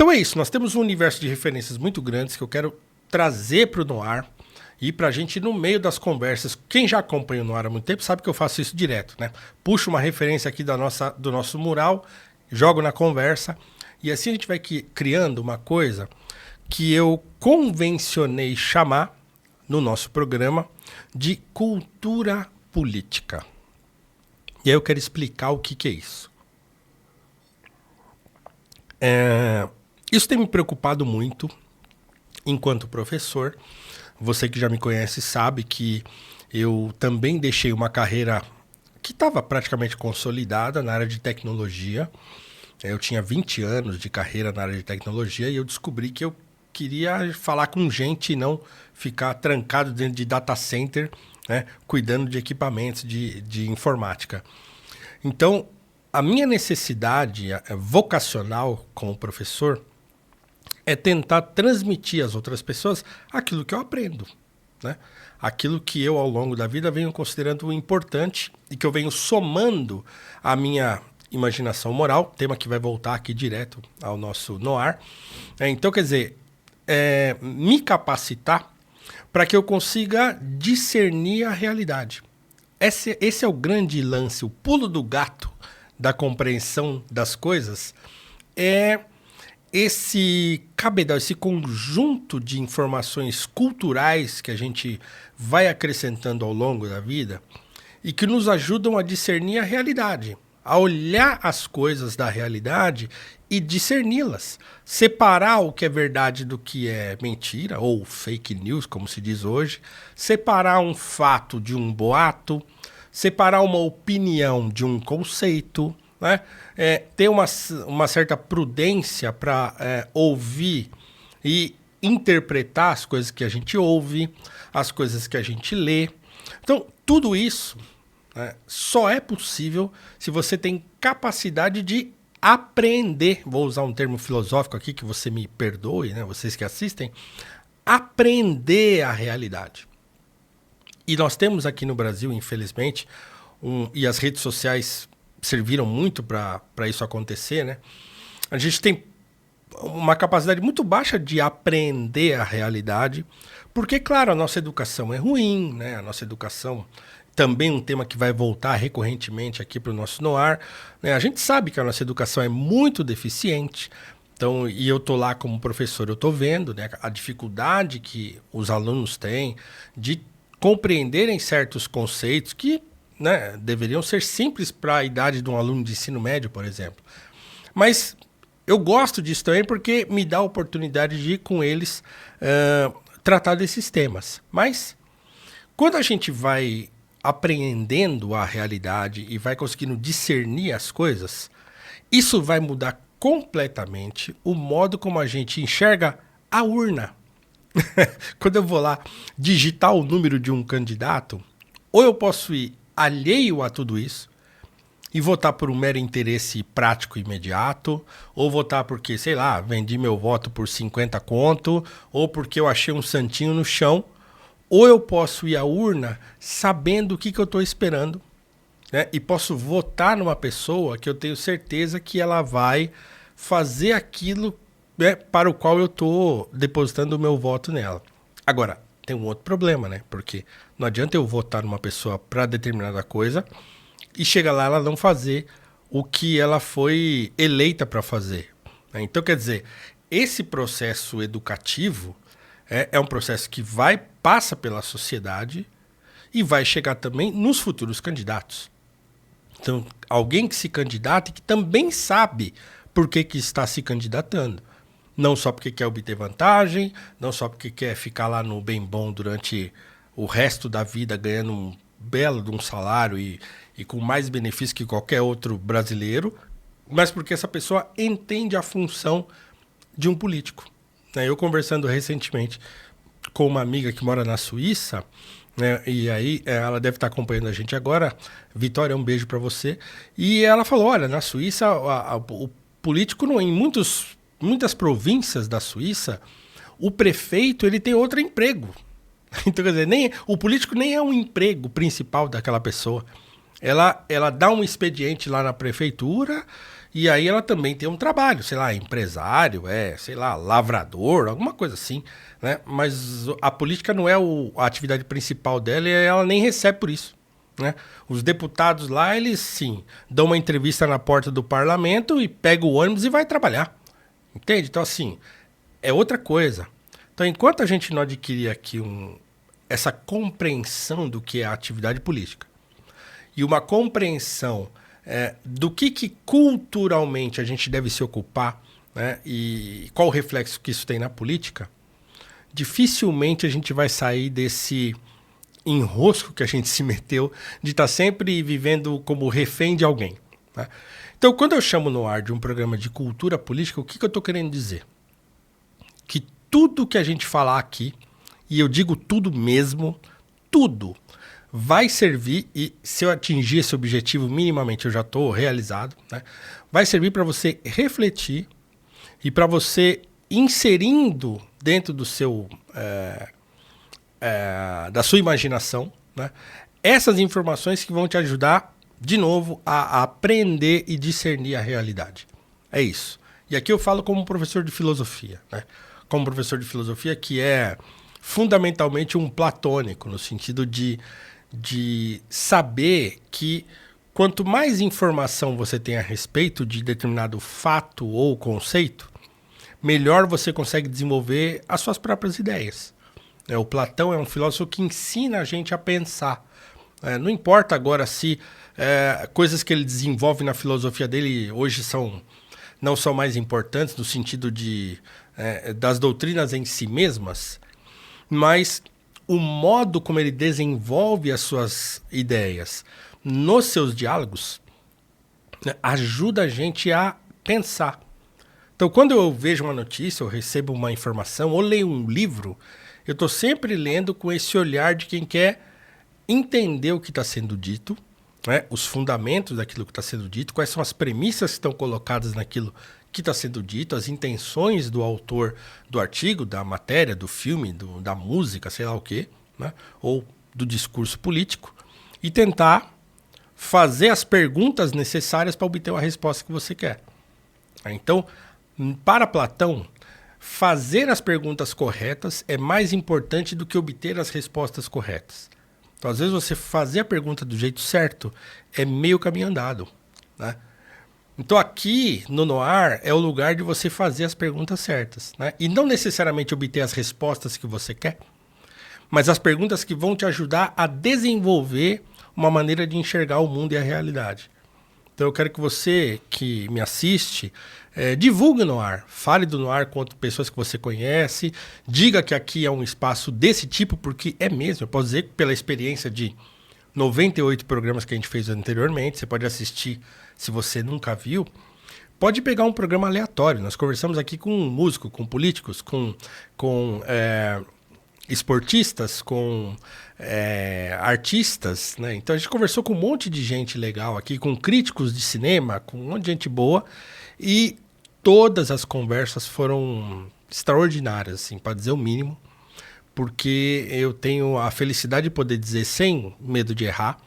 Então é isso, nós temos um universo de referências muito grandes que eu quero trazer para o Noir e para a gente, no meio das conversas, quem já acompanha o Noir há muito tempo sabe que eu faço isso direto, né? Puxo uma referência aqui do nosso mural, jogo na conversa e assim a gente vai criando uma coisa que eu convencionei chamar no nosso programa de cultura política. E aí eu quero explicar o que é isso. Isso tem me preocupado muito enquanto professor. Você que já me conhece sabe que eu também deixei uma carreira que estava praticamente consolidada na área de tecnologia. Eu tinha 20 anos de carreira na área de tecnologia e eu descobri que eu queria falar com gente e não ficar trancado dentro de data center, né, cuidando de equipamentos de informática. Então, a minha necessidade vocacional como professor é tentar transmitir às outras pessoas aquilo que eu aprendo, né? Aquilo que eu, ao longo da vida, venho considerando importante e que eu venho somando à minha imaginação moral, tema que vai voltar aqui direto ao nosso Noir. Então, quer dizer, me capacitar para que eu consiga discernir a realidade. Esse é o grande lance, o pulo do gato da compreensão das coisas é esse cabedal, esse conjunto de informações culturais que a gente vai acrescentando ao longo da vida e que nos ajudam a discernir a realidade, a olhar as coisas da realidade e discerni-las, separar o que é verdade do que é mentira, ou fake news, como se diz hoje, separar um fato de um boato, separar uma opinião de um conceito, né? Ter uma certa prudência para ouvir e interpretar as coisas que a gente ouve, as coisas que a gente lê. Então, tudo isso, né, só é possível se você tem capacidade de aprender. Vou usar um termo filosófico aqui, que você me perdoe, né, vocês que assistem. Aprender a realidade. E nós temos aqui no Brasil, infelizmente, e as redes sociais serviram muito para isso acontecer, né? A gente tem uma capacidade muito baixa de aprender a realidade, porque, claro, a nossa educação é ruim, né? A nossa educação também é um tema que vai voltar recorrentemente aqui para o nosso Noir, né? A gente sabe que a nossa educação é muito deficiente, então, e eu estou lá como professor, eu estou vendo, né, a dificuldade que os alunos têm de compreenderem certos conceitos que, né, deveriam ser simples para a idade de um aluno de ensino médio, por exemplo. Mas eu gosto disso também porque me dá a oportunidade de ir com eles tratar desses temas. Mas quando a gente vai apreendendo a realidade e vai conseguindo discernir as coisas, isso vai mudar completamente o modo como a gente enxerga a urna. Quando eu vou lá digitar o número de um candidato, ou eu posso ir alheio a tudo isso e votar por um mero interesse prático e imediato, ou votar porque, sei lá, vendi meu voto por 50 conto, ou porque eu achei um santinho no chão, ou eu posso ir à urna sabendo o que eu estou esperando, né? E posso votar numa pessoa que eu tenho certeza que ela vai fazer aquilo, né, para o qual eu estou depositando o meu voto nela. Agora, tem um outro problema, né? Porque não adianta eu votar numa pessoa para determinada coisa e chega lá ela não fazer o que ela foi eleita para fazer, né? Então, quer dizer, esse processo educativo é um processo que passa pela sociedade e vai chegar também nos futuros candidatos. Então, alguém que se candidata e que também sabe por que está se candidatando. Não só porque quer obter vantagem, não só porque quer ficar lá no bem bom durante o resto da vida ganhando um belo de um salário e com mais benefício que qualquer outro brasileiro, mas porque essa pessoa entende a função de um político. Eu conversando recentemente com uma amiga que mora na Suíça, né, e aí ela deve estar acompanhando a gente agora. Vitória, um beijo para você. E ela falou, olha, na Suíça o político, em muitas províncias da Suíça, o prefeito ele tem outro emprego. Então, quer dizer, o político nem é um emprego principal daquela pessoa. Ela dá um expediente lá na prefeitura E aí ela também tem um trabalho, sei lá, empresário, sei lá, lavrador, alguma coisa assim, né? Mas a política não é a atividade principal dela e ela nem recebe por isso, né? Os deputados lá, eles sim, dão uma entrevista na porta do parlamento e pegam o ônibus e vai trabalhar, entende? Então assim, é outra coisa. Então enquanto a gente não adquirir aqui essa compreensão do que é a atividade política e uma compreensão do que culturalmente a gente deve se ocupar, né, e qual o reflexo que isso tem na política, dificilmente a gente vai sair desse enrosco que a gente se meteu de estar sempre vivendo como refém de alguém. Né? Então, quando eu chamo no ar de um programa de cultura política, o que eu estou querendo dizer? Que tudo que a gente falar aqui, e eu digo tudo mesmo, tudo, vai servir, e se eu atingir esse objetivo minimamente, eu já estou realizado, né? Vai servir para você refletir e para você inserindo dentro do seu da sua imaginação, né? Essas informações que vão te ajudar, de novo, a aprender e discernir a realidade. É isso. E aqui eu falo como professor de filosofia, né? Como professor de filosofia que é fundamentalmente um platônico, no sentido de saber que quanto mais informação você tem a respeito de determinado fato ou conceito, melhor você consegue desenvolver as suas próprias ideias. O Platão é um filósofo que ensina a gente a pensar. Não importa agora se coisas que ele desenvolve na filosofia dele hoje não são mais importantes no sentido das doutrinas em si mesmas, mas o modo como ele desenvolve as suas ideias nos seus diálogos, né, ajuda a gente a pensar. Então, quando eu vejo uma notícia, eu recebo uma informação, ou leio um livro, eu estou sempre lendo com esse olhar de quem quer entender o que está sendo dito, né, os fundamentos daquilo que está sendo dito, quais são as premissas que estão colocadas naquilo que está sendo dito, as intenções do autor do artigo, da matéria, do filme, da música, sei lá o quê, né? Ou do discurso político, e tentar fazer as perguntas necessárias para obter a resposta que você quer. Então, para Platão, fazer as perguntas corretas é mais importante do que obter as respostas corretas. Então, às vezes, você fazer a pergunta do jeito certo é meio caminho andado, né? Então aqui no Noir é o lugar de você fazer as perguntas certas, né? E não necessariamente obter as respostas que você quer, mas as perguntas que vão te ajudar a desenvolver uma maneira de enxergar o mundo e a realidade. Então eu quero que você que me assiste divulgue o Noir, fale do Noir com outras pessoas que você conhece, diga que aqui é um espaço desse tipo, porque é mesmo, eu posso dizer que pela experiência de 98 programas que a gente fez anteriormente, você pode assistir se você nunca viu, pode pegar um programa aleatório. Nós conversamos aqui com músicos, com políticos, com esportistas, com artistas, né? Então a gente conversou com um monte de gente legal aqui, com críticos de cinema, com um monte de gente boa, e todas as conversas foram extraordinárias, assim, para dizer o mínimo, porque eu tenho a felicidade de poder dizer, sem medo de errar,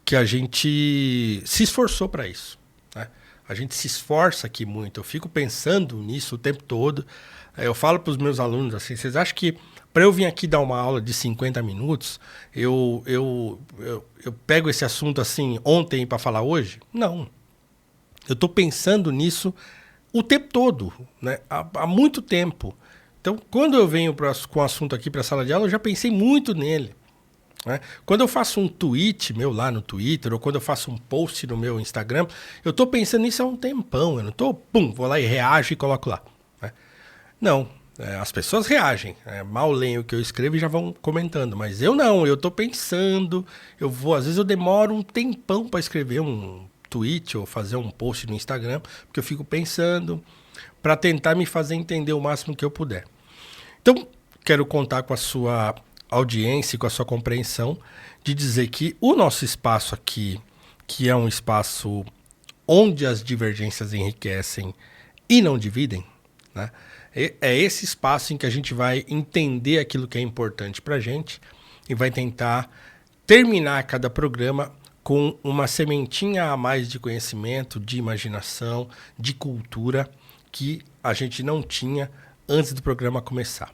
que a gente se esforçou para isso, né? A gente se esforça aqui muito. Eu fico pensando nisso o tempo todo. Eu falo para os meus alunos assim, vocês acham que para eu vir aqui dar uma aula de 50 minutos, eu pego esse assunto assim ontem para falar hoje? Não. Eu estou pensando nisso o tempo todo, né? Há muito tempo. Então, quando eu venho com o assunto aqui para a sala de aula, eu já pensei muito nele, né? Quando eu faço um tweet meu lá no Twitter, ou quando eu faço um post no meu Instagram, eu estou pensando nisso há um tempão. Eu não estou, vou lá e reajo e coloco lá, né? Não, as pessoas reagem, mal leem o que eu escrevo e já vão comentando, mas eu não, eu estou pensando, às vezes eu demoro um tempão para escrever um tweet ou fazer um post no Instagram, porque eu fico pensando para tentar me fazer entender o máximo que eu puder. Então, quero contar com a sua audiência e com a sua compreensão de dizer que o nosso espaço aqui, que é um espaço onde as divergências enriquecem e não dividem, né? É esse espaço em que a gente vai entender aquilo que é importante para a gente e vai tentar terminar cada programa com uma sementinha a mais de conhecimento, de imaginação, de cultura que a gente não tinha antes do programa começar.